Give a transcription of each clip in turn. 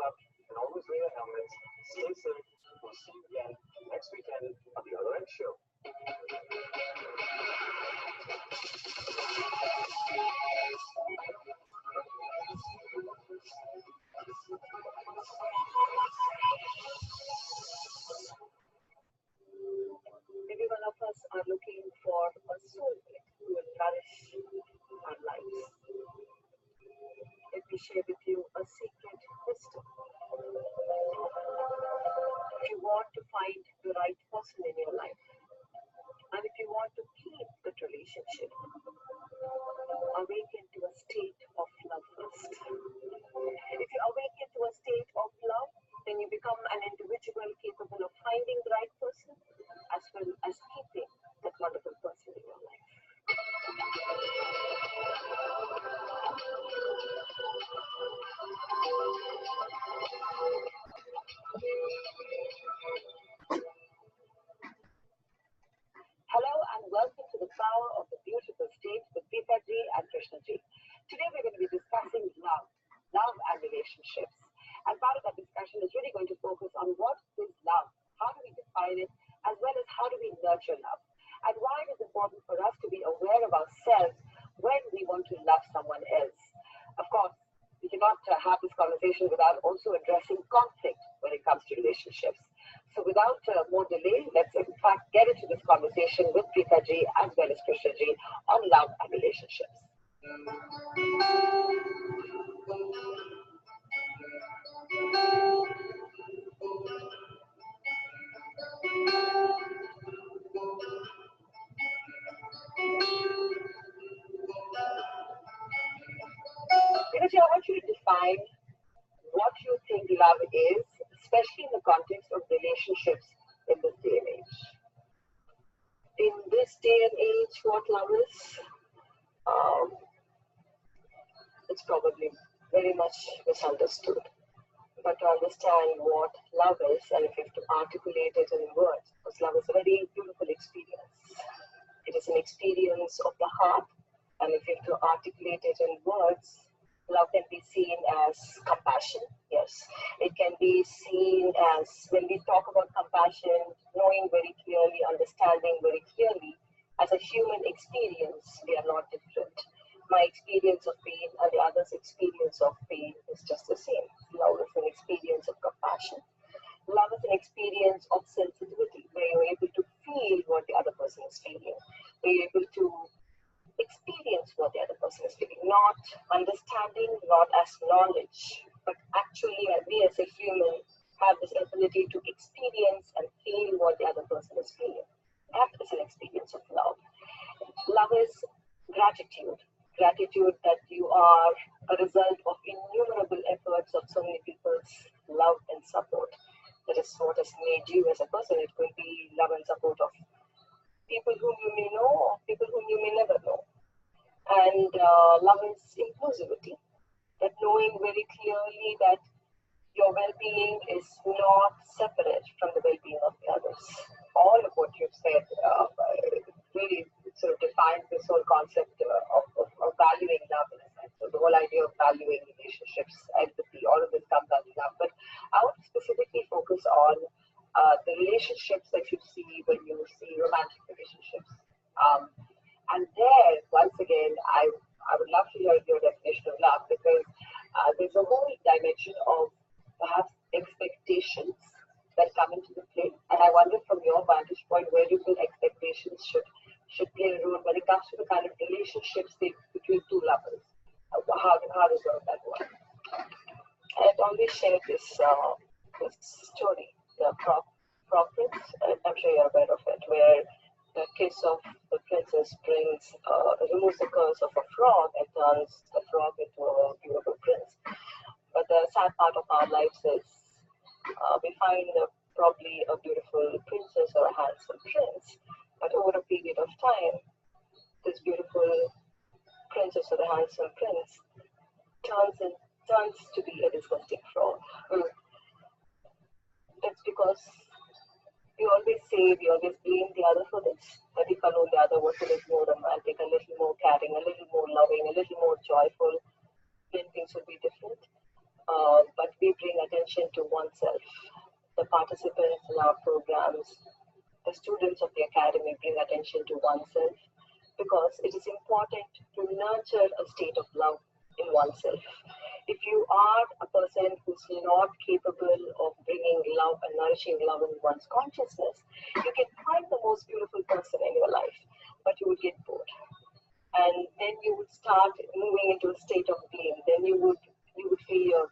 up and always wear your helmets. Stay safe. We'll see you again next weekend on the Other End Show. Every one of us are looking for a soulmate who will nourish our lives. Let me share with you a secret wisdom. If you want to find the right person in your life, and if you want to keep that relationship, awaken to a state of love first. If you awaken to a state of love, then you become an individual capable of finding the right person as well as keeping that wonderful person in your life. Hello and welcome to the Power of the Beautiful State with Preethaji and Krishnaji. Today we're going to be discussing love and relationships. And part of that discussion is really going to focus on what is love, how do we define it, as well as how do we nurture love, and why it is important for us to be aware of ourselves when we want to love someone else. Of course, we cannot have this conversation without also addressing conflict when it comes to relationships. So without more delay, let's in fact get into this conversation with Preethaji as well as Krishnaji on love and relationships. Preethaji, I want you to define what you think love is, especially in the context of relationships in this day and age. In this day and age, what love is, it's probably very much misunderstood. But to understand what love is, and if you have to articulate it in words, because love is a very beautiful experience. It is an experience of the heart, and if you have to articulate it in words, love can be seen as compassion. Yes, it can be seen as, when we talk about compassion, knowing very clearly, understanding very clearly, as a human experience, we are not different. My experience of pain and the other's experience of pain is just the same. Love is an experience of compassion. Love is an experience of sensitivity, where you're able to feel what the other person is feeling, where you're able to experience what the other person is feeling, not understanding, not as knowledge, but actually we as a human have this ability to experience and feel what the other person is feeling. That is an experience of love. Love is gratitude that you are a result of innumerable efforts of so many people's love and support. That is what has made you as a person. It could be love and support of people whom you may know or people whom you may never know. And love is inclusivity, that knowing very clearly that your well-being is not separate from the well-being of the others. All of what you've said really sort of defines this whole concept of valuing love in a sense. So the whole idea of valuing relationships, empathy, all of this comes under love. But I want to specifically focus on the relationships that you see when you see romantic relationships. And there, once again, I would love to hear your definition of love, because there's a whole dimension of perhaps expectations that come into the play. And I wonder from your vantage point, where do you think expectations should play a role when it comes to the kind of relationships between two lovers? How does that work? I've always shared this story, the frog prince. I'm sure you're aware of it, where the kiss of the princess removes the curse of a frog and turns the frog into a beautiful prince. But the sad part of our lives is we find probably a beautiful princess or a handsome prince, but over a period of time, this beautiful princess or the handsome prince turns to be a disgusting frog. It's because we always blame the other for this. That if alone the other was a little more romantic, a little more caring, a little more loving, a little more joyful, then things would be different. But we bring a attention to oneself. The participants in our programs, the students of the academy bring attention to oneself because it is important to nurture a state of love in oneself. If you are a person who's not capable of bringing love and nourishing love in one's consciousness, you can find the most beautiful person in your life, but you would get bored. And then you would start moving into a state of blame. Then you would feel your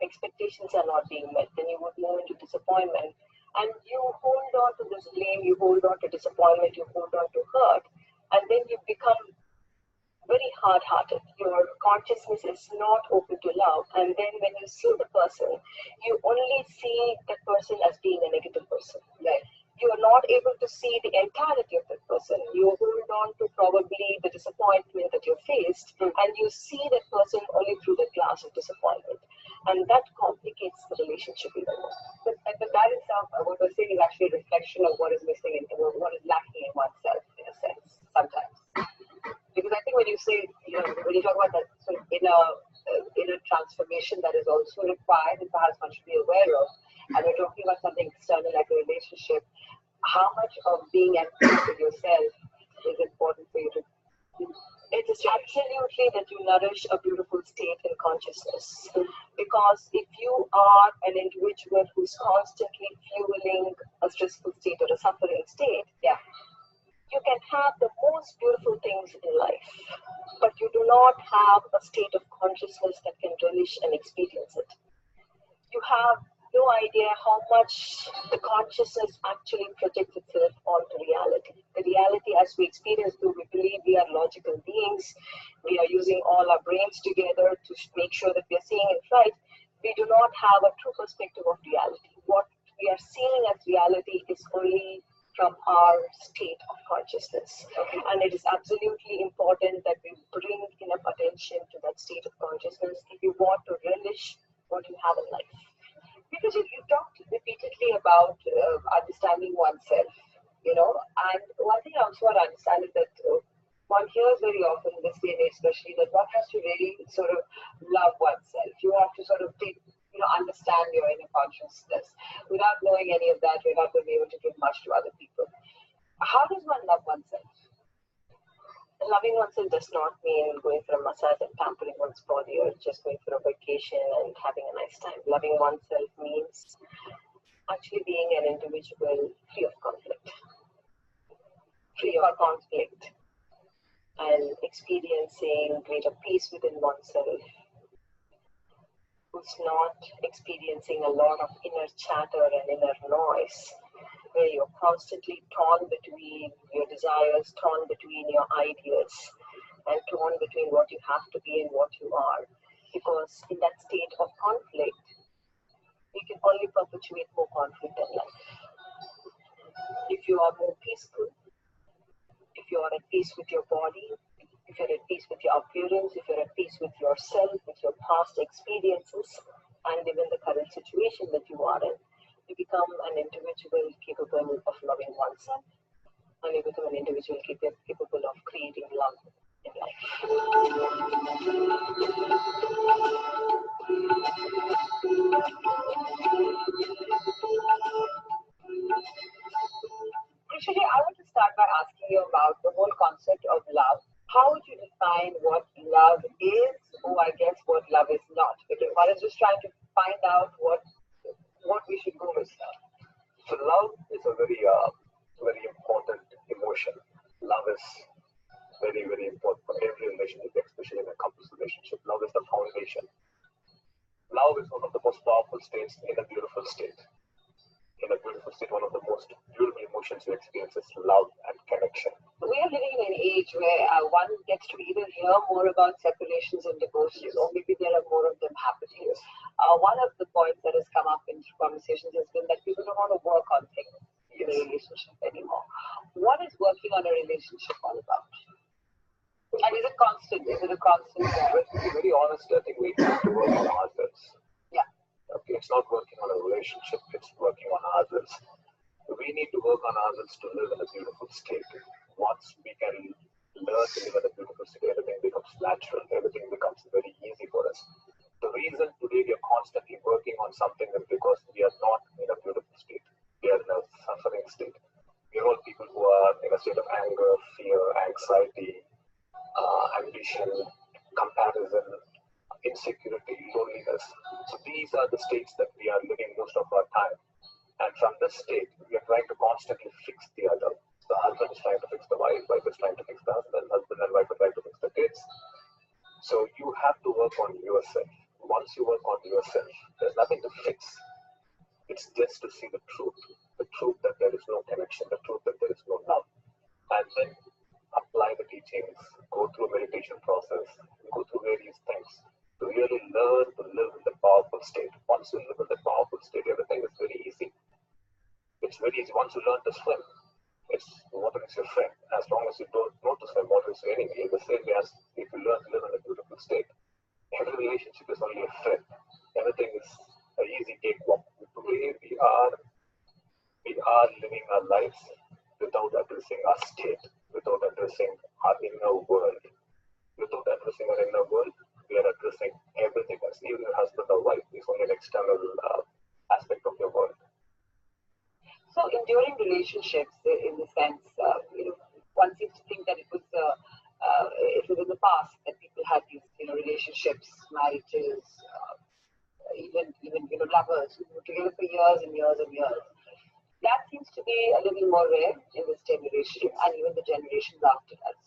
expectations are not being met. Then you would move into disappointment. And you hold on to this blame, you hold on to disappointment, you hold on to hurt, and then you become very hard-hearted. Your consciousness is not open to love, and then when you see the person, you only see that person as being a negative person. Right? You are not able to see the entirety of that person. You hold on to probably the disappointment that you faced, and you see that person only through the glass of disappointment, and that complicates the relationship even more. But that itself, what we're saying, is actually a reflection of what is missing and what is lacking in oneself, in a sense, sometimes. Because I think when you say, when you talk about that sort of inner transformation that is also required and perhaps one should be aware of, and we're talking about something external like a relationship, how much of being at peace with yourself is important for you to do? It is absolutely that you nourish a beautiful state in consciousness. Because if you are an individual who's constantly fueling a stressful state or a suffering state, you can have the most beautiful things in life, but you do not have a state of consciousness that can relish and experience it. You have no idea how much the consciousness actually projects itself onto reality. The reality as we experience, though we believe we are logical beings, we are using all our brains together to make sure that we are seeing it right, we do not have a true perspective of reality. What we are seeing as reality is only from our state of consciousness. And it is absolutely important that we bring enough attention to that state of consciousness if you want to relish what you have in life. Because you talked repeatedly about understanding oneself, and one thing I also want to understand is that one hears very often in this day and age especially that one has to really sort of love oneself. You have to sort of understand your inner consciousness. Without knowing any of that, you're not going to be able to give much to other people. How does one love oneself? Loving oneself does not mean going for a massage and pampering one's body or just going for a vacation and having a nice time. Loving oneself means actually being an individual free of conflict. And experiencing greater peace within oneself, who's not experiencing a lot of inner chatter and inner noise, where you're constantly torn between your desires, torn between your ideas, and torn between what you have to be and what you are. Because in that state of conflict, you can only perpetuate more conflict in life. If you are more peaceful, if you are at peace with your body, if you're at peace with your appearance, if you're at peace with yourself, with your past experiences, and even the current situation that you are in, you become an individual capable of loving oneself, and you become an individual capable of creating love in life. Preethaji, I want to start by asking you about the whole concept of love. How would you define what love is, or I guess what love is not? Because one is just trying to find out what we should go with. So love is a very important emotion. Love is very, very important for every relationship, especially in a couple's relationship. Love is the foundation. Love is one of the most powerful states in a beautiful state. In a beautiful state, one of the most beautiful emotions you experience is love and connection. We are living in an age where one gets to either hear more about separations and divorces, or maybe there are more of them happening. One of the points that has come up in conversations has been that people don't want to work on things in a relationship anymore. What is working on a relationship all about? And is it constant? Is it a constant? To be very honest, I think we have to work on ourselves. Yeah. Okay, it's not working on a relationship, it's working on ourselves. We need to work on ourselves to live in a beautiful state. Once we can learn to live in a beautiful state, everything becomes natural, everything becomes very easy for us. The reason today we are constantly working on something people who are in a state of anger, fear, anxiety, ambition, comparison, insecurity, loneliness. So these are the states that we are living most of our time. And from this state, we are trying to constantly fix the other. The husband is trying to fix the wife, wife is trying to fix the husband and wife are trying to fix the kids. So you have to work on yourself. Once you work on yourself, there's nothing to fix. It's just to see the truth that there is no connection, the truth that there is no love. And then apply the teachings, go through a meditation process, go through various things to really learn to live in the powerful state. Once you live in the powerful state, everything is very easy. It's very easy. Once you learn to swim, water is your friend. As long as you don't know to swim, water is your enemy. In the same way as if you learn to live in a beautiful state, every relationship is only a friend. Everything is an easy cakewalk. Today we are living our lives without addressing our state, without addressing our inner world. Without addressing our inner world, we are addressing everything else. Even your husband or wife is only an external aspect of your world. So, enduring relationships, in the sense, one seems to think that it was in the past that people had these, relationships, marriages, even lovers who were together for years and years and years. That seems to be a little more rare in this generation and even the generations after us.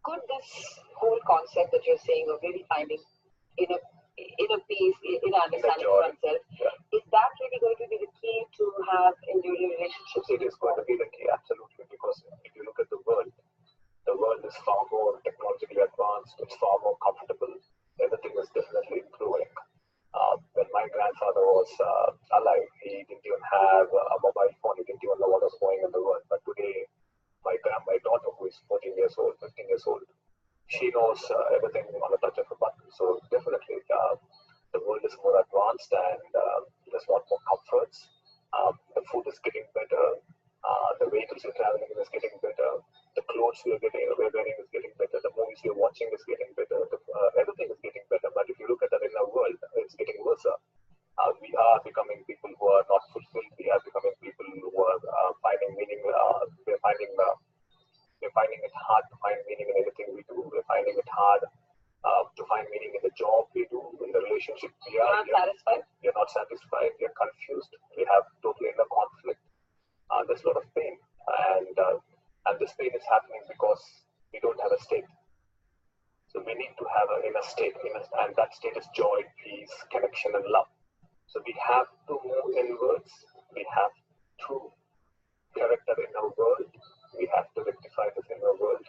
Could this whole concept that you're saying of really finding inner peace, inner understanding of oneself, is that really going to be the key to have enduring relationships? It is going to be the key, absolutely, because if you look at the world is far more technologically advanced, it's far more comfortable, everything is definitely improving. When my grandfather was alive, he didn't even have a mobile phone, he didn't even know what was going in the world. But today, my daughter, who is 14 years old, 15 years old, she knows everything on the touch of a button. So definitely, the world is more advanced and there's a lot more comforts. The food is getting better. The vehicles we're traveling in is getting better. The clothes we're wearing is getting better. The movies we're watching is getting better. Everything is getting better. But if you look at the inner world, it's getting worse. We are becoming people who are not fulfilled. We are becoming people who are finding meaning. We're finding it hard to find meaning in everything we do. We're finding it hard to find meaning in the job we do, in the relationship we are. Not satisfied? We're not satisfied. We're confused. We have total inner conflict. There's a lot of pain. And this pain is happening because we don't have a state. So we need to have an inner state. And that state is joy, peace, connection, and love. So we have to move inwards. We have to correct our inner world. We have to rectify this inner world.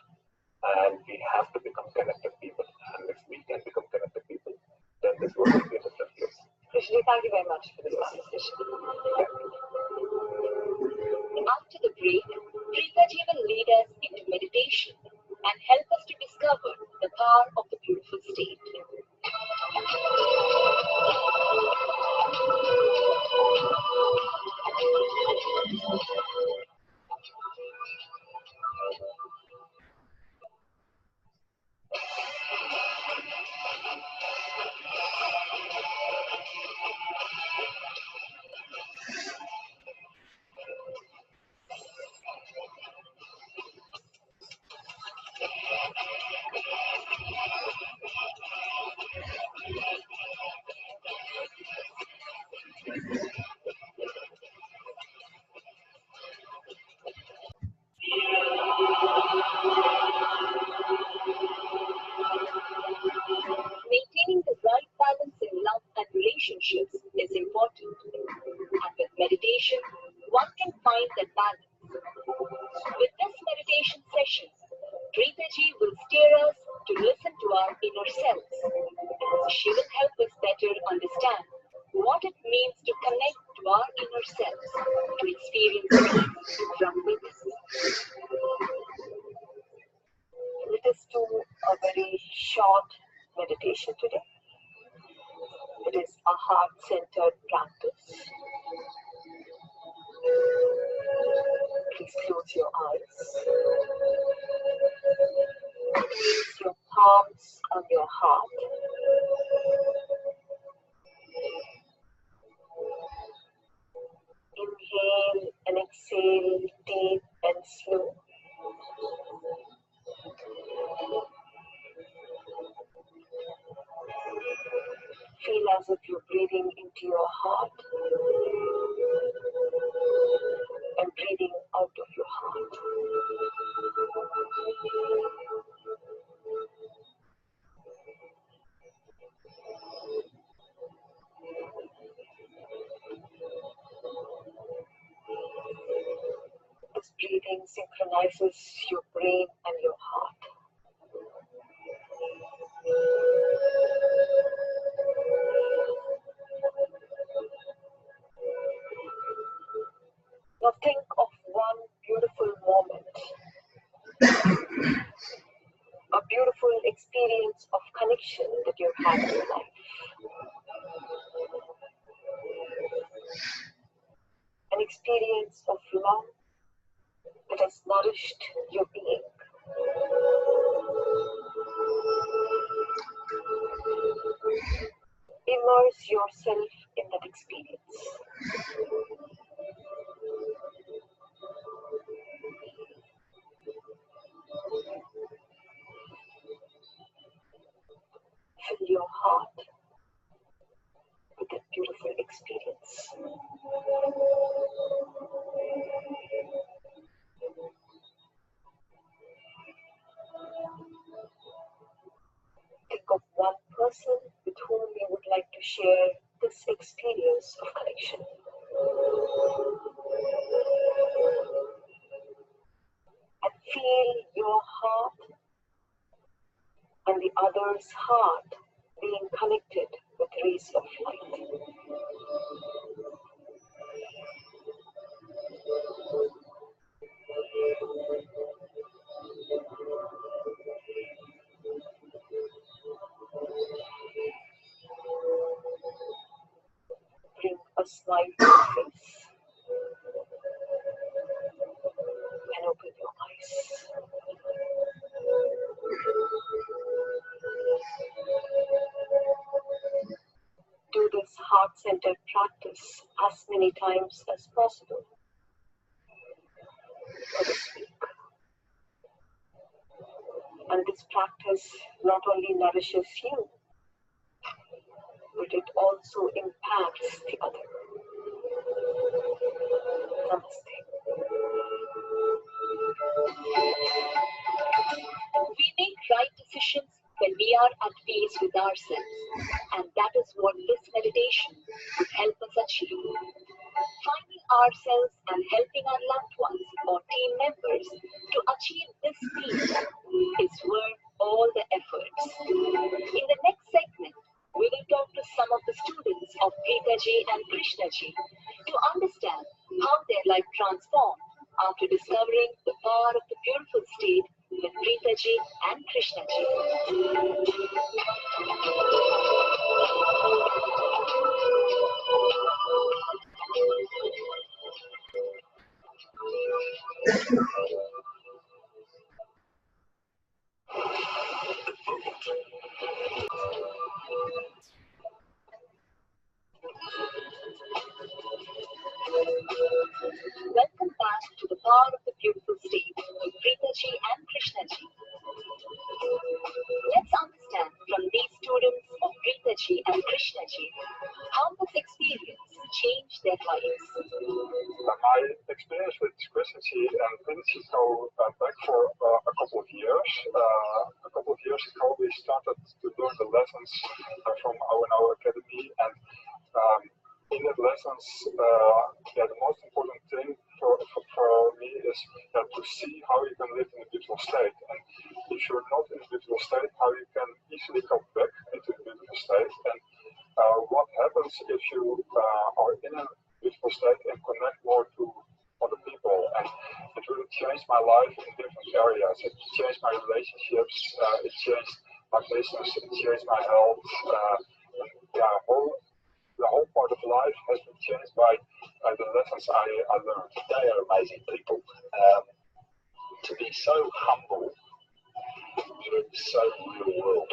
And we have to become connected people. And if we can become connected people, then this world will be a different place. Preethaji, thank you very much for this conversation. After the break, Preethaji will lead us into meditation and help us to discover the power of the beautiful state. Maintaining the right balance in love and relationships is important. And with meditation, one can find that balance. With this meditation session, Preethaji will steer us to listen to our inner selves. She will help us better understand what it means to connect to our inner selves, to experience peace from within. Let us do a very short meditation today. It is a heart-centered practice. Please close your eyes. Place your palms on your heart. Inhale and exhale Exhale deep and slow. Feel as if you're breathing into your heart and breathing out of your heart. This breathing synchronizes your brain and your heart. Now think of one beautiful moment, a beautiful experience of connection that you've had in your life. An experience of love that has nourished your being. Immerse yourself in that experience. Fill your heart with that beautiful experience. Think of one person with whom you would like to share this experience of connection. And feel your heart and the other's heart being connected with rays of light. Bring a smile to your face and open your eyes. Do this heart-centered practice as many times as possible for this week. And this practice not only nourishes you, but it also impacts the other. Namaste. We make right decisions when we are at peace with ourselves, and that is what this meditation would help us achieve. Finding ourselves and helping our loved ones or team members to achieve this peace is worth all the efforts. In the next segment, we will talk to some of the students of Preethaji and Krishnaji to understand how their life transformed after discovering the power of the beautiful state with Preethaji and Krishnaji. Welcome back to the power of the beautiful state with Preethaji and Krishnaji. Let's understand from these students of Preethaji and Krishnaji how this experience changed their lives. My experience with Preethaji and Preethaji go back for a couple of years. A couple of years ago, we started to learn the lessons from our academy, and in that lessons, the most important thing for me is to see how you can live in a beautiful state. And if you're not in a beautiful state, how you can easily come back into a beautiful state. And what happens if you are in a beautiful state and connect more to other people. And it really changed my life in different areas. It changed my relationships, it changed my business, it changed my health. The whole part of life has been changed by the lessons I learned. They are amazing people. To be so humble in so real world,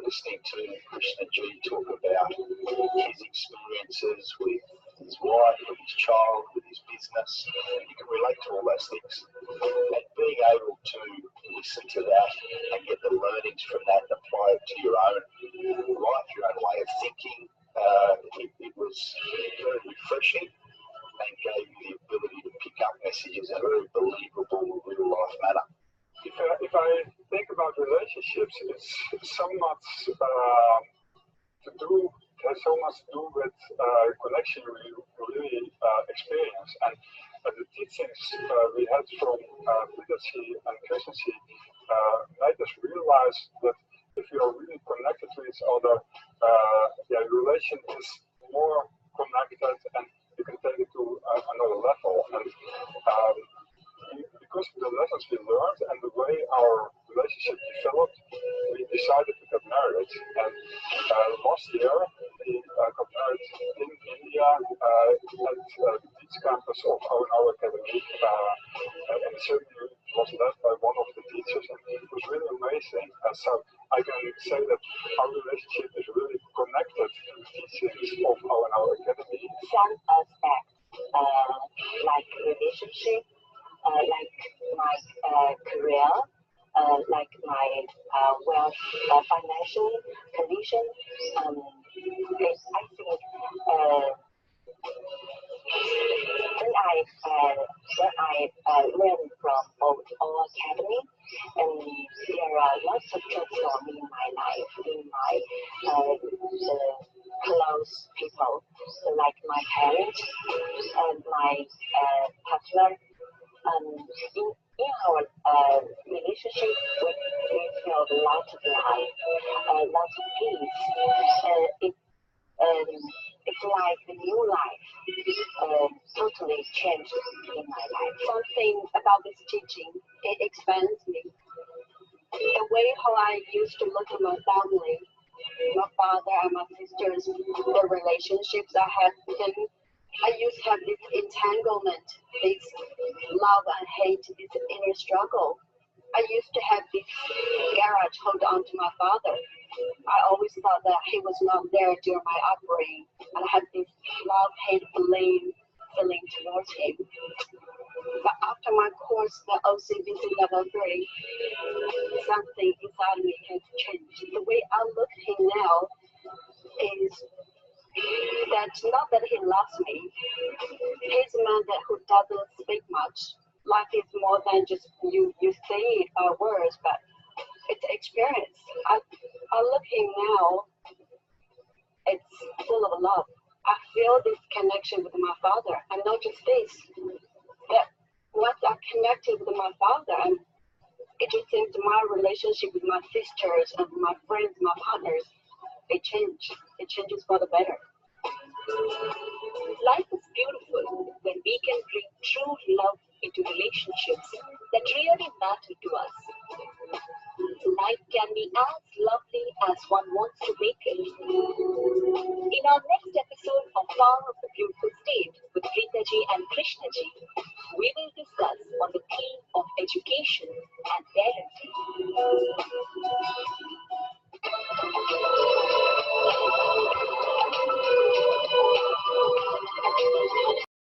listening to Krishnaji talk about his experiences with his wife, with his child, with his business, you can relate to all those things. And being able to listen to that and get the learnings from that and apply it to your own life, your own way of thinking, it was very refreshing and gave you the ability to pick up messages in a very believable, real life manner. If I think about relationships, it's so much has so much to do with connection you really experience. And the teachings we had from Preethaji and Preethaji made us realize that if you are really connected to each other, your relation is more connected and you can take it to another level. And because of the lessons we learned and the way our relationship developed, we decided to get married. And last year, we got married in India at the beach campus of our academy. And the ceremony was led by one of the teachers, and it was really amazing. So I can say that our relationship is really connected to the teachings of our academy. Some aspects, like relationship, like my career, like my wealth, financial condition. I think when I learned from our academy, and there are lots of transforming in my life, in my close people, like my parents and my partner. In our relationship, we feel lots of life, lots of peace. It's like a new life, totally changed in my life. Something about this teaching, it expands me. The way how I used to look at my family, my father and my sisters, the relationships I had with them, I used to have this entanglement, this love and hate, this inner struggle. I used to have this garage hold on to my father. I always thought that he was not there during my upbringing, and I had this love, hate, blame feeling towards him. But after my course, the OCBC level 3, something inside me has changed. The way I look at him now is that not that he loves me, he's a man that who doesn't speak much. Life is more than just you say it by words, but it's experience. I look at him now, it's full of love. I feel this connection with my father, and not just this, but once I connected with my father, and it just seems my relationship with my sisters and my friends, my partners, it changed. It changes for the better. Life is beautiful when we can bring true love into relationships that really matter to us. Life can be as lovely as one wants to make it. In our next episode of Power of the Beautiful State with Preethaji and Krishnaji, we will discuss on the theme of education and parenting.